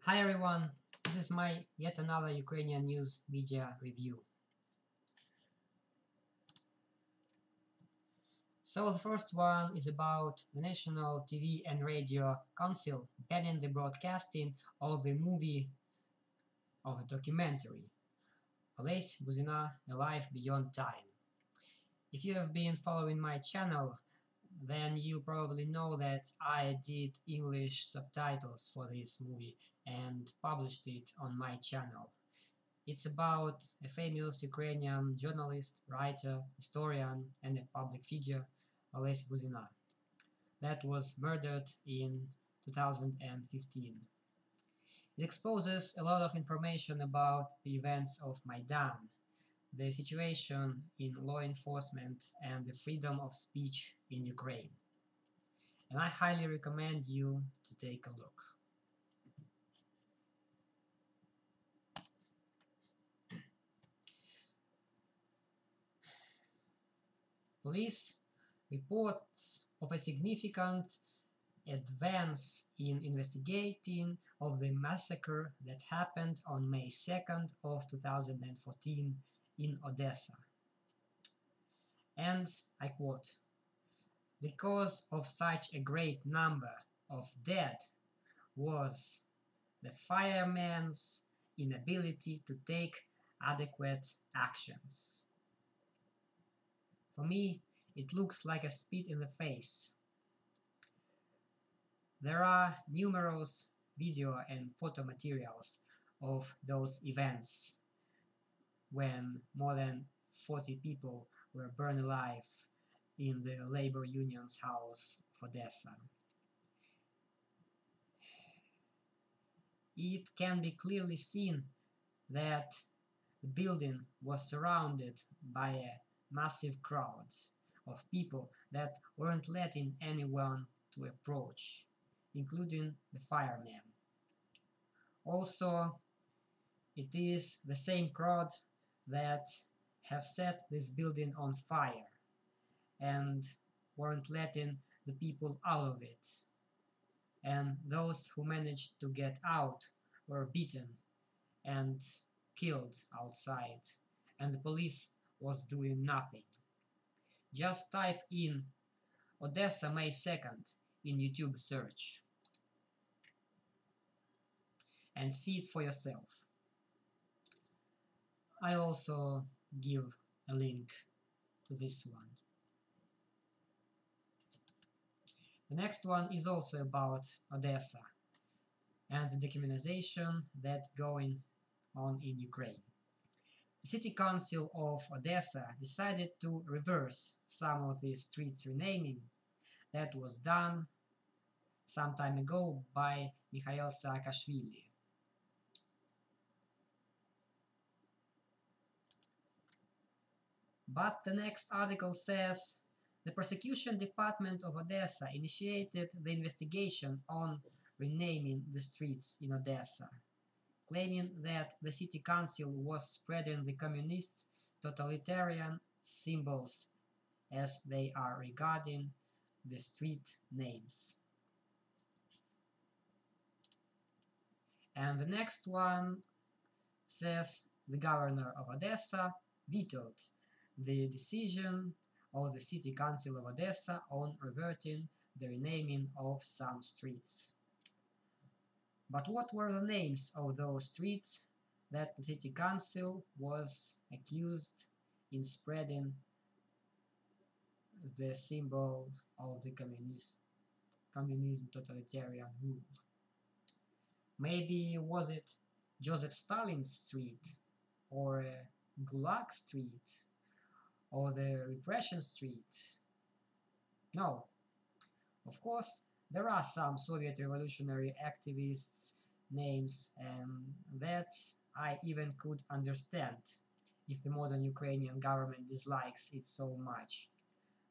Hi everyone, this is my yet another Ukrainian news media review. So the first one is about the National TV and Radio Council banning the broadcasting of the movie of a documentary, Олесь Бузina, A Life Beyond Time. If you have been following my channel, then you probably know that I did English subtitles for this movie and published it on my channel. It's about a famous Ukrainian journalist, writer, historian, and a public figure, Олесь Бузina, that was murdered in 2015. It exposes a lot of information about the events of Maidan, the situation in law enforcement, and the freedom of speech in Ukraine. And I highly recommend you to take a look. Police reports of a significant advance in investigating of the massacre that happened on May 2nd of 2014 in Odessa. And I quote, "The cause of such a great number of dead was the firemen's inability to take adequate actions." For me, it looks like a spit in the face. There are numerous video and photo materials of those events when more than 40 people were burned alive in the labor union's house of Odessa. It can be clearly seen that the building was surrounded by a massive crowd of people that weren't letting anyone to approach, including the firemen. Also, it is the same crowd that have set this building on fire and weren't letting the people out of it. And those who managed to get out were beaten and killed outside, and the police was doing nothing. Just type in Odessa May 2nd in YouTube search and see it for yourself. I'll also give a link to this one. The next one is also about Odessa and the dehumanization that's going on in Ukraine. The City Council of Odessa decided to reverse some of the streets' renaming that was done some time ago by Mikhail Saakashvili. But the next article says the prosecution department of Odessa initiated the investigation on renaming the streets in Odessa, claiming that the city council was spreading the communist totalitarian symbols as they are regarding the street names. And the next one says the governor of Odessa vetoed the decision of the City Council of Odessa on reverting the renaming of some streets. But what were the names of those streets that the City Council was accused in spreading the symbol of the communism totalitarian rule? Maybe was it Joseph Stalin's street, or Gulag Street, or the Repression Street? No. Of course, there are some Soviet revolutionary activists' names, and that I even could understand if the modern Ukrainian government dislikes it so much.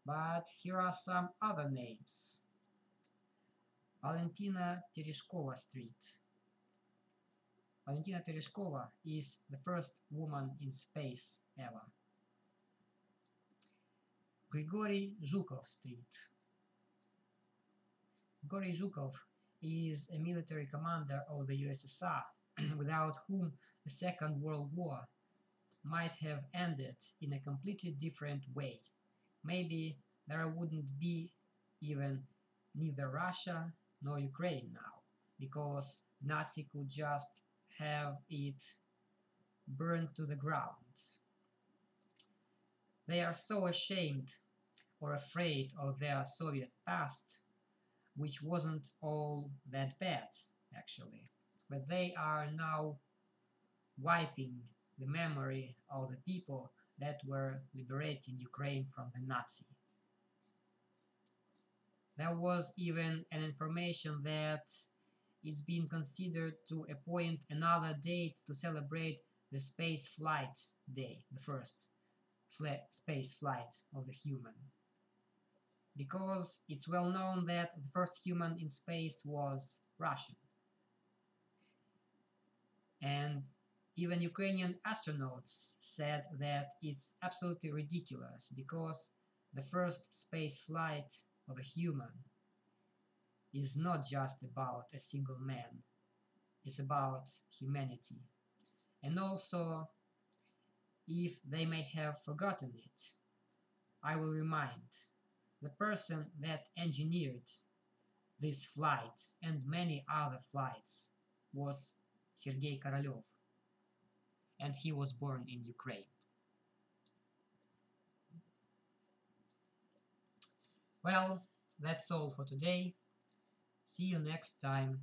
But here are some other names. Valentina Tereshkova Street. Valentina Tereshkova is the first woman in space ever. Grigory Zhukov Street. Grigory Zhukov is a military commander of the USSR, without whom the Second World War might have ended in a completely different way. Maybe there wouldn't be even neither Russia nor Ukraine now, because Nazi could just have it burned to the ground. They are so ashamed or afraid of their Soviet past, which wasn't all that bad, actually, but they are now wiping the memory of the people that were liberating Ukraine from the Nazi. There was even an information that it's been considered to appoint another date to celebrate the space flight day, the first space flight of the human. Because it's well known that the first human in space was Russian. And even Ukrainian astronauts said that it's absolutely ridiculous because the first space flight of a human is not just about a single man, it's about humanity. And also, if they may have forgotten it, I will remind the person that engineered this flight and many other flights was Sergei Korolev, and he was born in Ukraine. Well, that's all for today. See you next time.